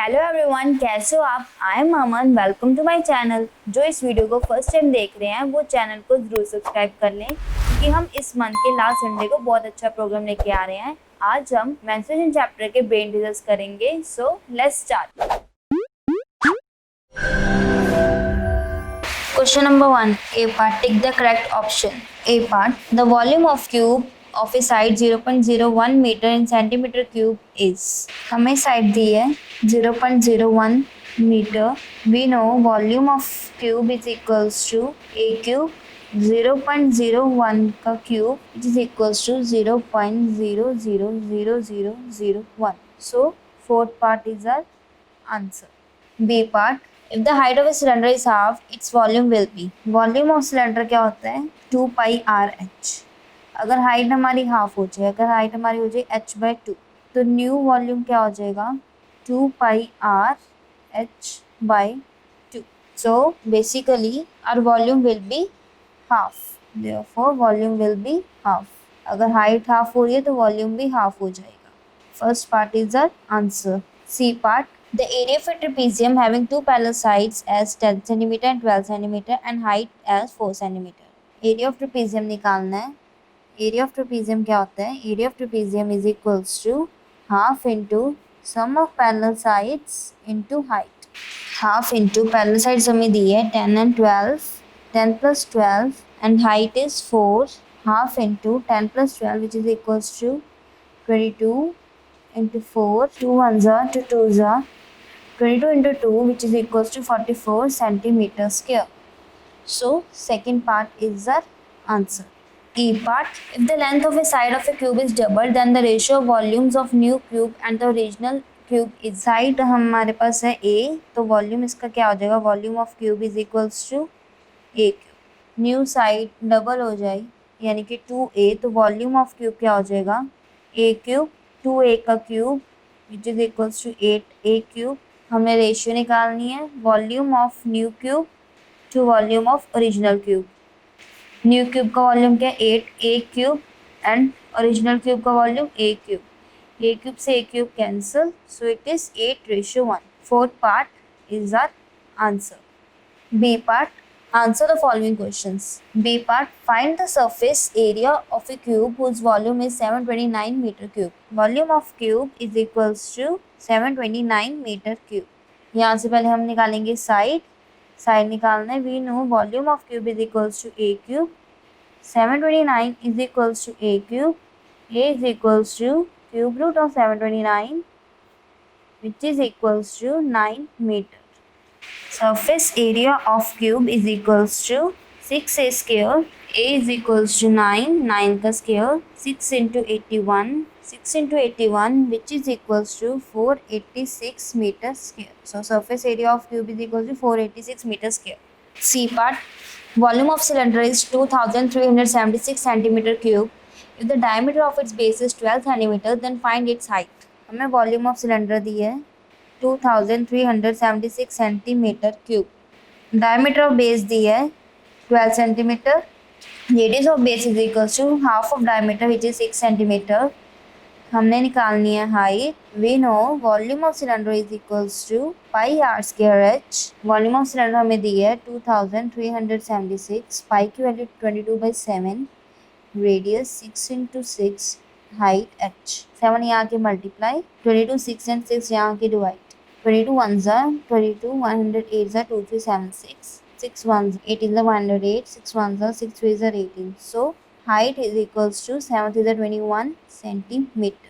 Hello everyone, कैसे हो आप? I am Aman, welcome to my channel. जो इस वीडियो को फर्स्ट टाइम देख रहे हैं वो चैनल को जरूर सब्सक्राइब कर लें क्योंकि हम इस मंथ के लास्ट संडे को बहुत अच्छा प्रोग्राम लेके आ रहे हैं। आज हम मेंस्ट्रुएशन चैप्टर के ब्रेन टीजर्स करेंगे, so let's start. Question number 1. A part. Take the correct option. A part. The volume of cube of a side 0.01 meter in centimeter cube is. हमें साइड दी है 0.01 metre. We know volume of cube is equals to a cube 0.01 का cube which is equals to 0.000001. So fourth part is our answer. B part. If the height of a cylinder is half, its volume will be. Volume of cylinder क्या होता है? 2 pi r h. अगर height हमारी half हो जाए, अगर height हमारी हो जाए h/2, तो न्यू वॉल्यूम क्या हो जाएगा? 2 pi r h by 2. So basically our volume will be half. Therefore volume will be half. अगर हाइट हाफ हो रही है तो वॉल्यूम भी हाफ हो जाएगा. First part is our answer. C part. The area of a trapezium having two parallel sides as 10 cm and 12 cm and height as 4 cm. Area of trapezium निकालना है. Area of trapezium क्या होता है? Area of trapezium is equals to half into sum of parallel sides into height. Half into parallel sides हमें दी है 10 and 12, 10 plus 12 and height is 4. Half into 10 plus 12 which is equals to 22 into 4, 2 ones are, 2 twos are, 22 into 2 which is equals to 44 centimeter square. So second part is our answer. E part. If the length of a side of a cube is double then the ratio of volumes of new cube and the original cube is. Side हमारे पास है a, तो volume इसका क्या हो जाएगा? Volume of cube is equals to a cube. New side double हो जाए यानी कि 2a, तो वॉल्यूम ऑफ क्यूब क्या हो जाएगा? a cube. 2a का cube which is equals to 8a cube. हमें रेशियो निकालनी है volume of new cube to volume of original cube. New cube का वॉल्यूम क्या है? 8a cube and original cube का volume a cube. a cube से a cube cancel, so it is 8:1. Fourth part is our answer. B part. Answer the following questions. B part. Find the surface area of a cube whose volume is 729 meter cube. Volume of cube is equals to 729 meter cube. यहाँ से पहले हम निकालेंगे side. Side निकालना है. We know volume of cube is equals to a cube. 729 is equals to a cube. A is equals to cube root of 729 which is equals to 9 meter. Surface area of cube is equals to 6a square. A is equals to 9, 9 का square, 6 into 81, 6 into 81 which is equals to 486 meter square. So surface area of cube is equals to 486 meter square. C part. Volume of cylinder is 2376 centimeter cube. If the diameter of its base is 12 centimeter, then find its height. हमें volume of cylinder दी है 2376 centimetre cube. Diameter of base दी है 12 centimetre. Radius of base is equals to half of diameter which is 6 centimetre. हमने निकालनी है height. We know volume of cylinder is equals to pi are square h. Volume of cylinder हमें दी है 2376. Pi की value 22/7. Radius 6 into 6. Height h. 7 यहाँ के multiply, 22 6 and 6 यहाँ के divide. 22 ones are 22, 108 are 2376, 6 ones 8 is the 108, 6 ones are 6 3s are 18. So height is equals to 7 3s are 21 centimeter.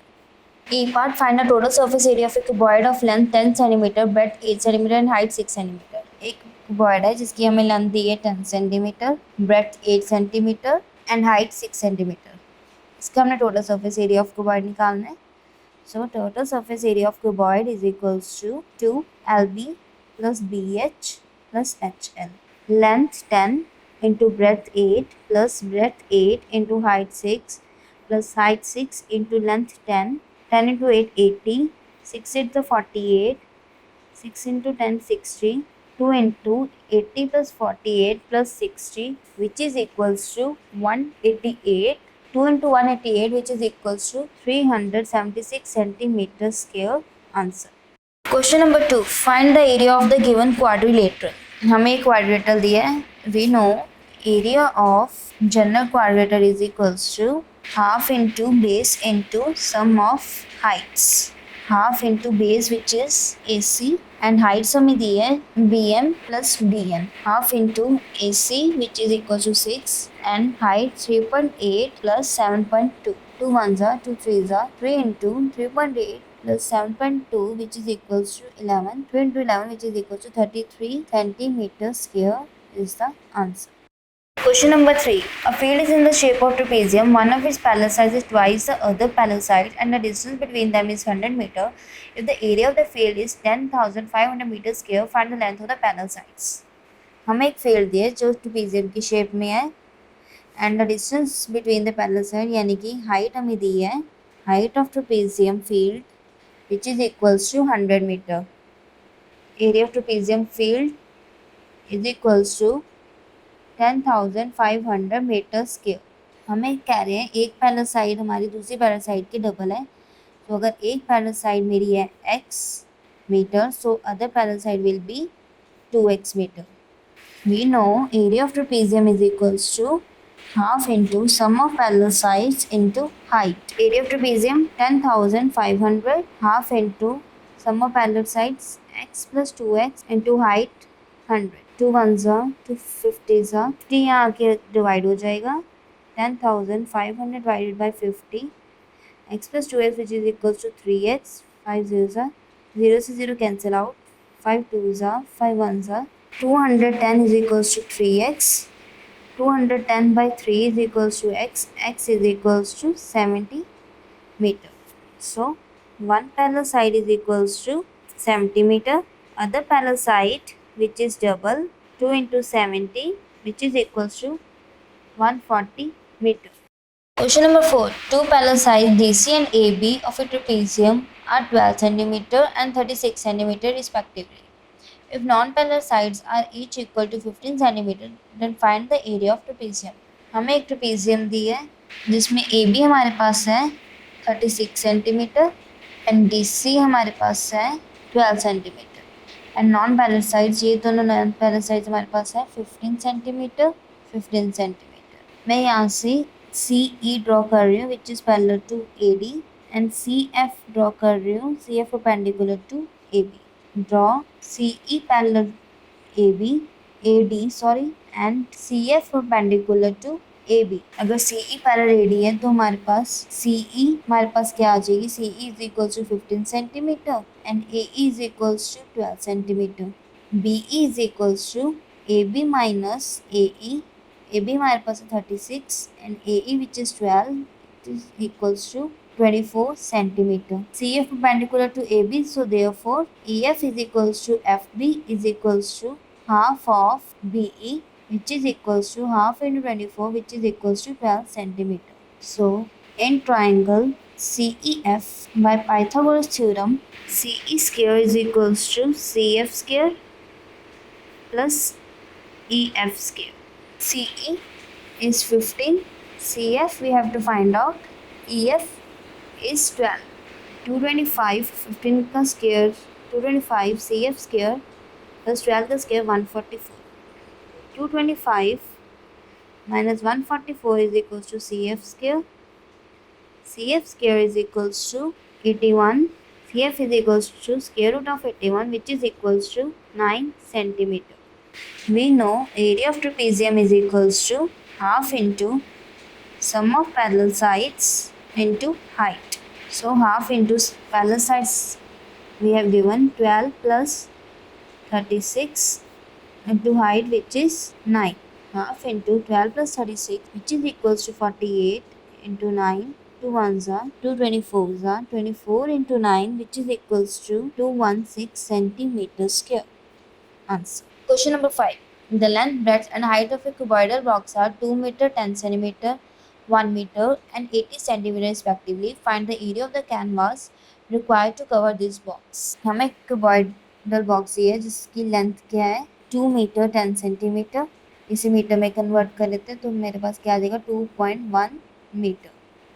E part. Find the total surface area of a cuboid of length 10 centimeter, breadth 8 centimeter and height 6 centimeter. एक cuboid है जिसकी हमें length दी है 10 centimeter, breadth 8 centimeter and height 6 centimeter. इसका हमने total surface area of cuboid निकालना है. So total surface area of cuboid is equals to 2lb plus bh plus hl. Length 10 into breadth 8 plus breadth 8 into height 6 plus height 6 into length 10. 10 into 8 80. 6 8 the 48. 6 into 10 60. 2 into 80 plus 48 plus 60 which is equals to 188. 2 into 188 which is equals to 376 centimeter square. Answer. Question number 2, find the area of the given quadrilateral. हमें एक quadrilateral दिया है। We know area of general quadrilateral is equals to half into base into sum of heights, half into base which is AC and heights हमें दी है BM plus BN, half into AC which is equal to 6 and height 3.8 plus 7.2, 2 ones are 2 threes are 3 into 3.8 plus 7.2 which is equals to 11, 3 into 11 which is equal to 33 centimeters square is the answer. Question number 3. A field is in the shape of trapezium. One of its parallel sides is twice the other parallel side and the distance between them is 100 meter. If the area of the field is 10,500 meters square, find the length of the parallel sides. हमें एक field दिया है जो trapezium की shape में है and the distance between the parallel side यानी कि हाइट हमें दी है, height of trapezium field which is equals to 100 metre. Area of trapezium field is equals to 10,500 metre square. हमें कह रहे हैं एक पैरेलल साइड हमारी दूसरी पैरेलल साइड की डबल है. तो अगर एक पैरेलल साइड मेरी है x metre, so other parallel side will be 2x metre. We know area of trapezium is equals to half into sum of parallel sides into height. Area of trapezium 10,500, half into sum of parallel sides x plus 2x into height 100. 2 ones are 2 50s are 50 यहाँ आके divide हो जाएगा. 10,500 divided by 50, x plus 2x which is equals to 3x, 5 zeros are 0 से 0 cancel out, 5 2s are 5 ones are 210 is equals to 3x. 210 by 3 is equals to x. X is equals to 70 meter. So one parallel side is equals to 70 meter. Other parallel side which is double 2 into 70 which is equals to 140 meter. Question number 4. Two parallel sides DC and AB of a trapezium are 12 cm and 36 cm respectively. If non-parallel sides are each equal to 15 cm, then find the area of trapezium. हमें एक trapezium दी है जिसमें AB हमारे पास है 36 cm and DC हमारे पास है 12 cm and non parallel sides, ये दोनों नॉन पैरेलल साइड्स हमारे पास है 15 सेंटीमीटर 15 सेंटीमीटर. मैं यहाँ से CE ड्रॉ कर रही हूँ which is parallel to AD and CF draw कर रही हूँ, CF perpendicular to AB. Draw CE parallel AD sorry and CF perpendicular to AB. अगर CE पैरेलल AD है तो हमारे पास CE हमारे पास क्या आ जाएगी, CE is equals to 15 centimetre and AE is equals to 12 centimetre. BE is equals to AB minus AE. AB हमारे पास है 36 and AE which is 12 it is equals to 24 centimetre. CF perpendicular to AB, so therefore EF is equals to FB is equals to half of BE which is equals to half into 24 which is equals to 12 centimeter. So in triangle CEF by Pythagoras theorem, CE square is equals to CF square plus EF square. CE is 15, CF we have to find out, EF is 12. 225 15 का square 225 CF square plus 12 का square 144. 225 minus 144 is equals to CF square. CF square is equals to 81. CF is equals to square root of 81 which is equals to 9 centimeter. We know area of trapezium is equals to half into sum of parallel sides into height. So half into parallel sides we have given 12 plus 36 into height which is 9. Half into 12 plus 36 which is equals to 48 into 9. 2 ones are 2 24s are 24 into 9 which is equals to 216 centimeters square. Answer. Question number 5. The length, breadth and height of a cuboidal box are 2 meter, 10 centimeter, 1 meter and 80 centimeter respectively. Find the area of the canvas required to cover this box. हमें cuboidal box ये है जिसकी length क्या है 2 metre 10 centimetre. इसे metre में convert कर लेते हैं तो मेरे पास क्या आ जाएगा 2.1 metre.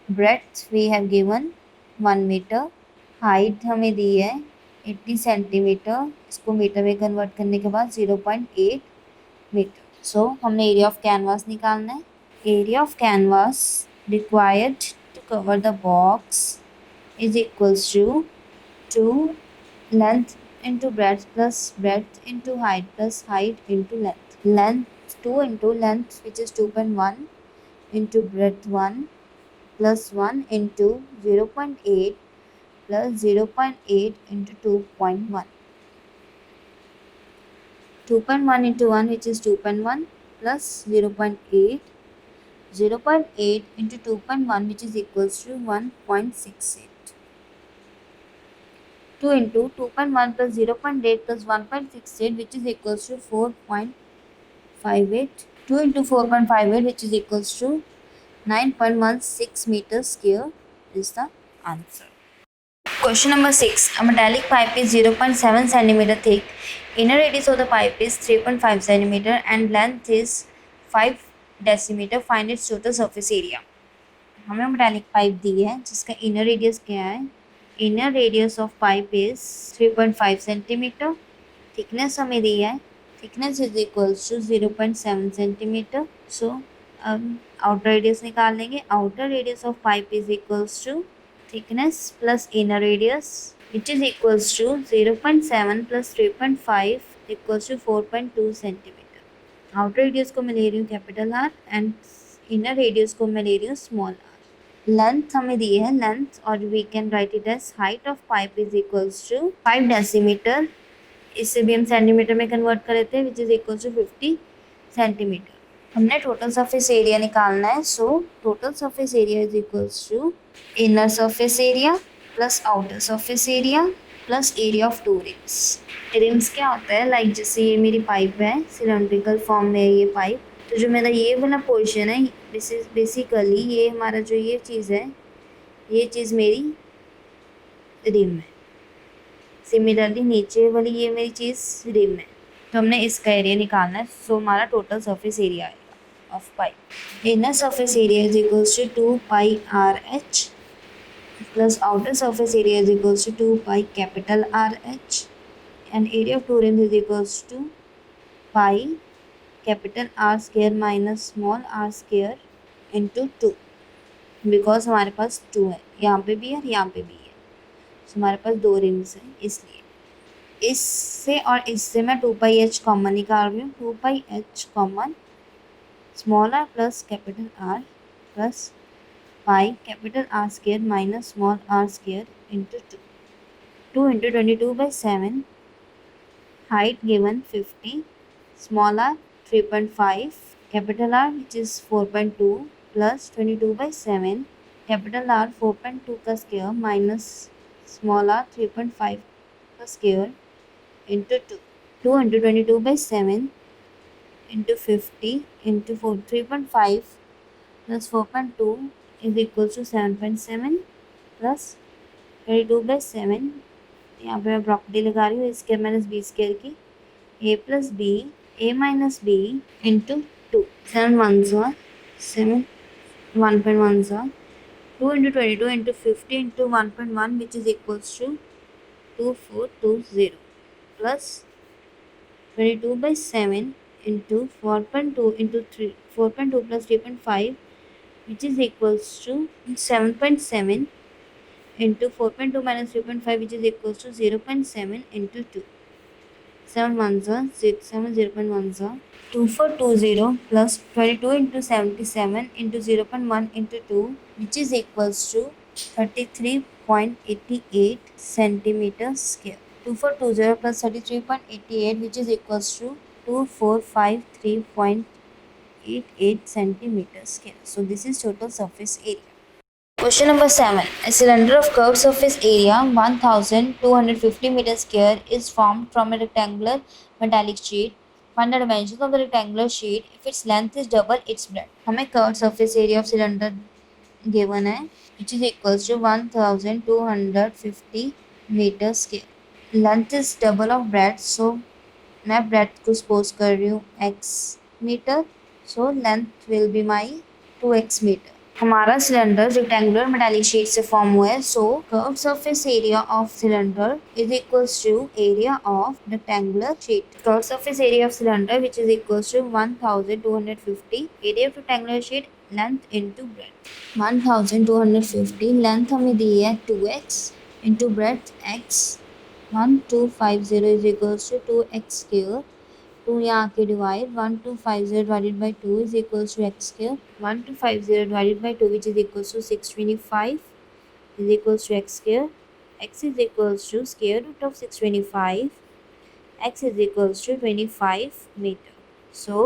Breadth we have given 1 metre. Height हमें दी है 80 सेंटीमीटर, इसको मीटर में कन्वर्ट करने के बाद 0.8 मीटर। सो हमने एरिया ऑफ कैनवास निकालना है। Area of canvas required to cover the box is equals to length into breadth plus breadth into height plus height into length. Length 2 into length, which is 2.1 into breadth 1 plus 1 into 0.8 plus 0.8 into 2.1. 2.1 into 1, which is 2.1 plus 0.8. 0.8 into 2.1, which is equals to 1.68. 2 into 2.1 plus 0.8 plus 1.68, which is equals to 4.58. 2 into 4.58, which is equals to 9.16 meters square is the answer. Question number 6. A metallic pipe is 0.7 centimeter thick. Inner radius of the pipe is 3.5 centimeter and length is 5 decimeter. Find its total surface area. हमें metallic pipe दी है जिसका inner radius क्या है। Inner radius of pipe is 3.5 centimetre. Thickness हमें दी है, thickness is equals to 0.7 centimetre. So अब आउटर रेडियस निकाल लेंगे। Outer radius of pipe is equals to thickness plus inner radius which is equals to 0.7 plus 3.5 equals to 4.2 centimetre. Outer radius को मैं ले रही हूँ capital R and inner radius को मैं ले रही हूँ स्मॉल आर। लेंथ हमें दी है, लेंथ और we can write it as height of pipe is equals to 5 decimetre. इससे भी हम सेंटीमीटर में कन्वर्ट कर लेते हैं which is equals to 50 centimetre. हमने टोटल सरफेस एरिया निकालना है। So total surface area is equals to inner surface area plus outer surface area plus area of 2 rims. Rims क्या होता है, लाइक जैसे ये मेरी पाइप है, सिलेंड्रिकल फॉर्म में है ये पाइप, तो जो मेरा ये वाला पोर्शन है बेसिकली ये हमारा जो ये चीज़ है, ये चीज़ मेरी रिम है। सिमिलरली नीचे वाली ये मेरी चीज़ रिम है, तो हमने इसका एरिया निकालना है। सो हमारा टोटल सरफेस एरिया आएगा of pipe. Inner surface area is equals to 2 pi R H plus outer surface area is equals to 2 pi capital R H and area of 2 rims is equals to pi capital R square minus small are square into 2, because हमारे पास 2 है, यहाँ पे भी है यहाँ पे भी है। सो हमारे पास 2 रिंग्स हैं, इसलिए इससे और इससे मैं 2 पाई एच कॉमन निकाल रही हूँ। 2 pi h common small r plus capital R plus pi capital R square minus small are square into 2। 2 into 22/7, height given 50, small r 3.5, capital R which is 4.2 plus 22/7, capital R 4.2 का square minus small r 3.5 का square into 2. 2 into 22/7 into 50 into 3.5 plus 4.2 is equals to 7.7 plus 22/7, यहाँ पे मैं property लगा रही हूँ square minus B square की, a plus b a minus b into 2. 7 ones are 7, 1.1s are 2 into 22 into 50 into 1.1 which is equals to 2420 plus 22/7 into 4.2 into 3, 4.2 plus 3.5 which is equals to 7.7 into 4.2 minus 3.5 which is equals to 0.7 into 2. 7 ones are 7 0.1s are 2420 plus 22 into 77 into 0.1 into 2 which is equals to 33.88 centimeter square. 2420 plus 33.88 which is equals to 2453.88 centimeter square. So this is total surface area. Question number 7. A cylinder of curved surface area 1250 meters square is formed from a rectangular metallic sheet. Find the dimensions of the rectangular sheet if its length is double its breadth. हमें curved surface area of cylinder given है which is equals to 1250 meters square. Length is double of breadth, so मैं breadth को suppose कर रही हूँ x meter, so length will be my 2x meter. हमारा cylinder rectangular metallic sheet से form हुआ है, so curve surface area of cylinder is equals to area of rectangular sheet. Curve surface area of cylinder which is equals to 1250 area of rectangular sheet length into breadth. 1250 length हमें दी है 2x into breadth x. 1250 is equals to 2x square. 2 यहाँ आके divide 1250 divided by 2 is equals to x square. 1250 divided by 2 which is equals to 625 is equals to x square. X is equals to square root of 625. X is equals to 25 meter. So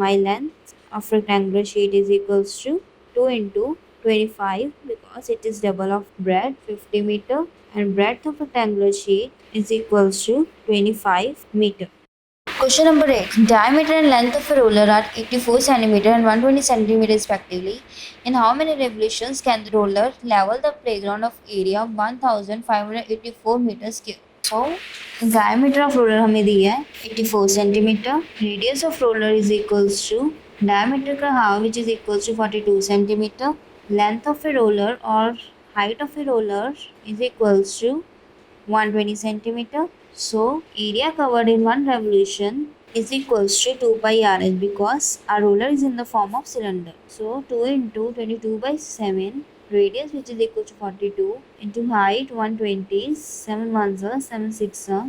my length of rectangular sheet is equals to 2 into 25 because it is double of breadth 50 meter and breadth of rectangular sheet is equals to 25 meter. Question number 8. Diameter and length of a roller are 84 cm and 120 cm respectively. In how many revolutions can the roller level the playground of area of 1584 meters square? So, diameter of roller हमें दी है 84 cm. Radius of roller is equals to diameter का half which is equals to 42 cm. Length of a roller or height of a roller is equals to 120 cm. So area covered in one revolution is equals to 2 pi rs because our roller is in the form of cylinder. So 2 into 22 by 7 radius which is equal to 42 into height 120 7 ones are 7 6 are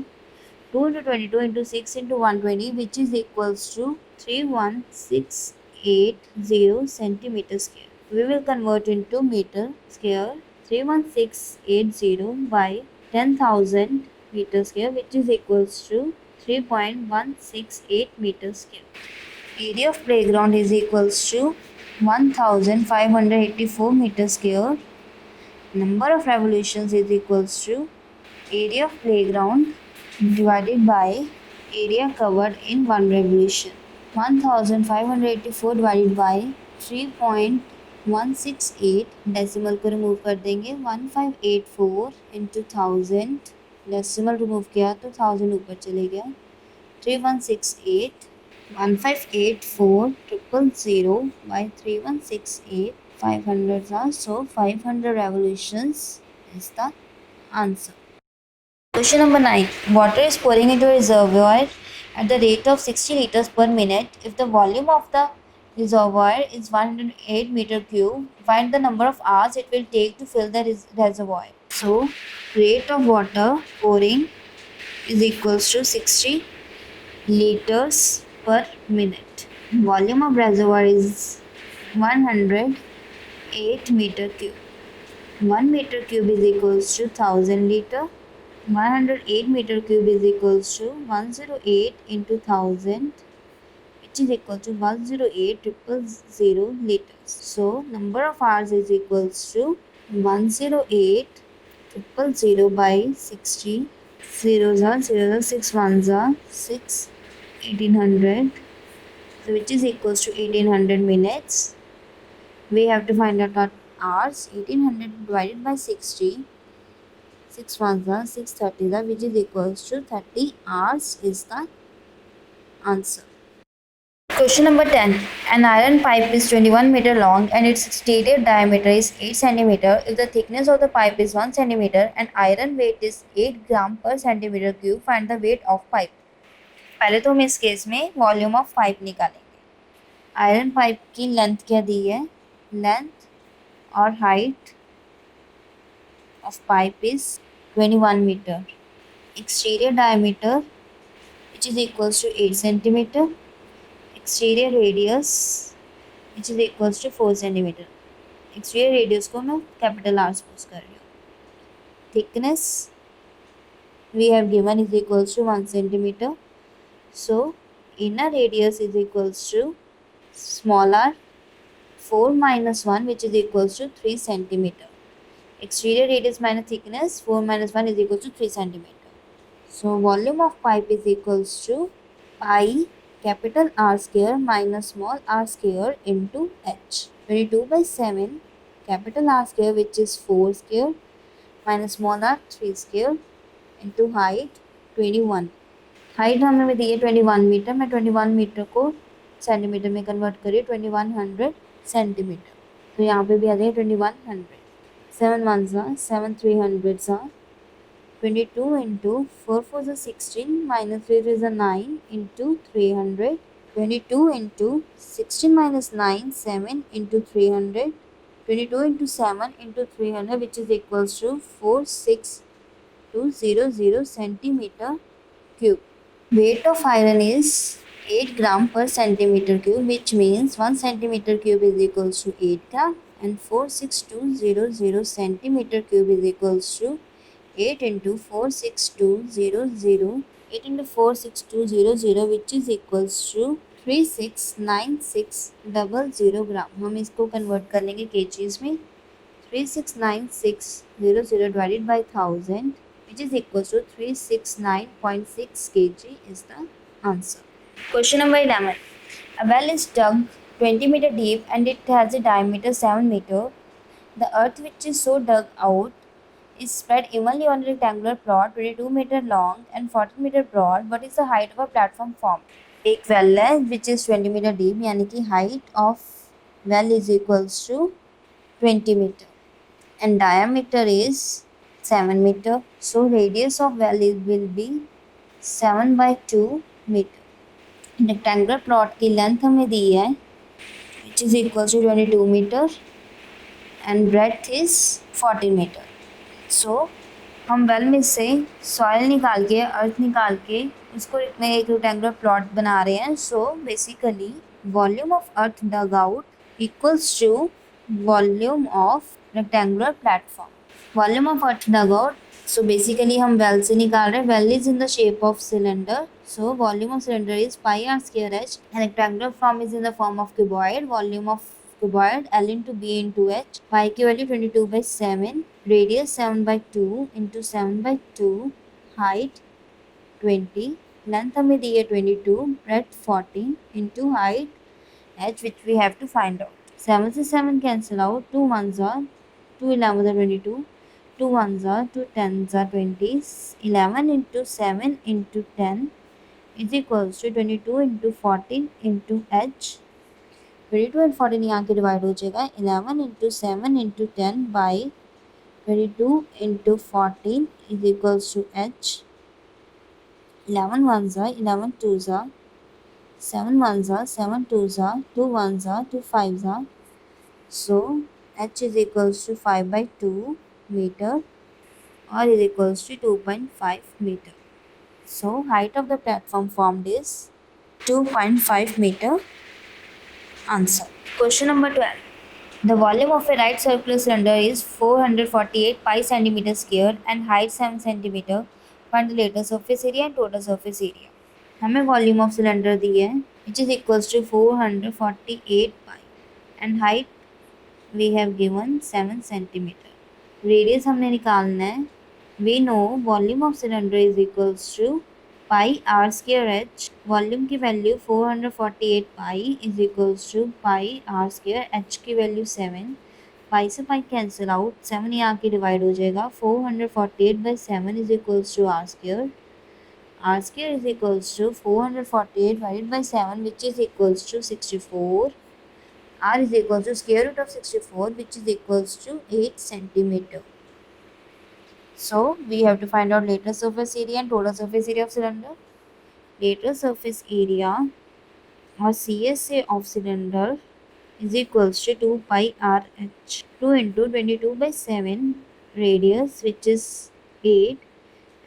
2 into 22 into 6 into 120 which is equals to 31680 centimeter square. We will convert into meter square. 31680 by 10,000 meter square which is equals to 3.168 meter square. Area of playground is equals to 1584 meter square. Number of revolutions is equals to area of playground divided by area covered in one revolution. 1584 divided by 3.168 decimal को remove कर देंगे. 1584 into 1000 decimal remove किया तो 1000 ऊपर चले गया. 3168 1584 000 by 3168 500 are so 500 revolutions is the answer. Question number 9. Water is pouring into a reservoir at the rate of 60 liters per minute. If the volume of the reservoir is 108 meter cube, find the number of hours it will take to fill the reservoir. So, rate of water pouring is equals to 60 liters per minute. Volume of reservoir is 108 meter cube. 1 meter cube is equals to 1000 liter. 108 meter cube is equals to 108 into 1000 which is equal to 108,000 liters. So number of hours is equals to 108,000 by 60. Zeros are 6 ones are 6 1800 so which is equals to 1800 minutes. We have to find out our hours. 1800 divided by 60. 6 ones are 630 which is equals to 30 hours is the answer. Question number 10. An iron pipe is 21 meter long and its stated diameter is 8 centimeter. If the thickness of the pipe is 1 centimeter and iron weight is 8 gram per centimeter cube, find the weight of pipe. पहले तो हम इस case में volume of pipe निकालेंगे. Iron pipe की length क्या दी है? Length और height of pipe is 21 meter. Exterior diameter which is equals to 8 centimeter. Exterior radius which is equals to 4 centimeter. Exterior radius को मैं capital R suppose कर रही हूँ. Thickness we have given is equals to 1 centimeter. So inner radius is equals to small r 4 minus 1 which is equals to 3 centimeter. Exterior radius minus thickness 4 minus 1 is equal to 3 centimeter. So volume of pipe is equals to pi capital R square minus small r square into h. 22 by 7 capital R square which is 4 square minus small r 3 square into height 21. Height हमें दी है 21 metre. मैं 21 metre को centimetre में convert करिए 2100 centimetre. तो यहाँ पे भी आ जाएगा 2100. 7 ones are 7 300s are 22 into 4 4s are 16 minus 3 is a 9 into 300. 22 into 16 minus 9 7 into 300. 22 into 7 into 300 which is equals to 46200 centimeter cube. Weight of iron is 8 gram per centimeter cube, which means 1 centimeter cube is equals to 8 gram and 46200 centimeter cube is equals to 8 into 46200, 8 into 46200 which is equals to 369600 ग्राम. हम इसको convert कर लेंगे KGs में. 369,600 divided by 1000 which is equals to 369.6 kg is the answer. Question number 11. A well is dug 20 meter deep and it has a diameter 7 meter. The earth which is so dug out is spread evenly on a rectangular plot 22 meter long and 14 meter broad. What is the height of a platform formed? एक well है which is 20 meter deep, यानी कि height of well is equals to 20 meter and diameter is 7 meter. So radius of well will be 7 by 2 meter. Rectangular plot की length हमें दी है which is equals to 22 meter and breadth is 14 meter. So हम well में से soil निकाल के अर्थ निकाल के उसको एक रेक्टेंगुलर प्लॉट बना रहे हैं. So basically volume of earth dug out equals to volume of rectangular platform. Volume of earth dug out, so basically हम वेल से निकाल रहे हैं. Well is in the shape of cylinder, so volume of cylinder is pi are square H and rectangular form is in the form of cuboid. Volume of cuboid L into B into H. Pi की value 22 by 7, radius 7 by 2 into 7 by 2, height 20, length हमें दी है 22, breadth 14 into height H which we have to find out. 7 से 7 cancel out, 2 ones are 2 11 are 22, 2 ones are 2 10s are 20, 11 into 7 into 10 is equals to 22 into 14 into H. 22 and 14 यहाँ के divide हो जाएगा. 11 into 7 into 10 by 22 into 14 is equals to H. 11 ones are 11 twos are 7 ones are 7 twos are 2 ones are 2 fives are. So H is equals to 5 by 2 meter or is equals to 2.5 meter. So height of the platform formed is 2.5 meter. Answer. Question number 12. The volume of a right circular cylinder is 448 pi centimeter square and height 7 centimeter. Find the lateral surface area and total surface area. हमें volume of cylinder दी है which is equals to 448 pi and height we have given 7 centimeter. Radius हमने निकालना है. We know volume of cylinder is equals to pi r square h. Volume की value 448 pi is equals to pi r square. h की value 7. Pi से pi cancel out, 7 यहाँ की divide हो जाएगा. 448 by 7 is equals to r square. r square is equals to 448 divided by 7 which is equals to 64. r is equals to square root of 64 which is equals to 8 centimeter. So we have to find out lateral surface area and total surface area of cylinder. Lateral surface area or CSA of cylinder is equals to 2 pi r h. 2 into 22 by 7, radius which is 8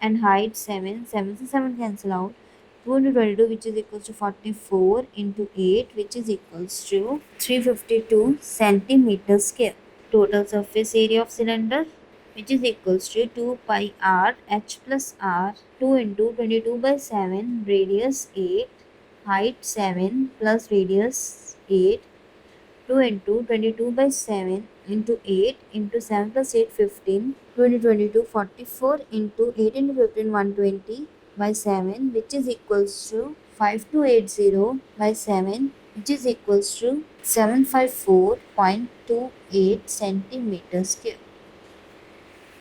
and height 7. 7 से 7 cancel out. 2 into 22 which is equals to 44 into 8 which is equals to 352 centimeter square. Total surface area of cylinder which is equals to 2 pi r h plus r. 2 into 22 by 7, radius 8, height 7 plus radius 8. 2 into 22 by 7 into 8 into 7 plus 8 15. 2 into 22 44 into 8 into 15 120 by 7 which is equals to 5280 by 7 which is equals to 754.28 centimeter square.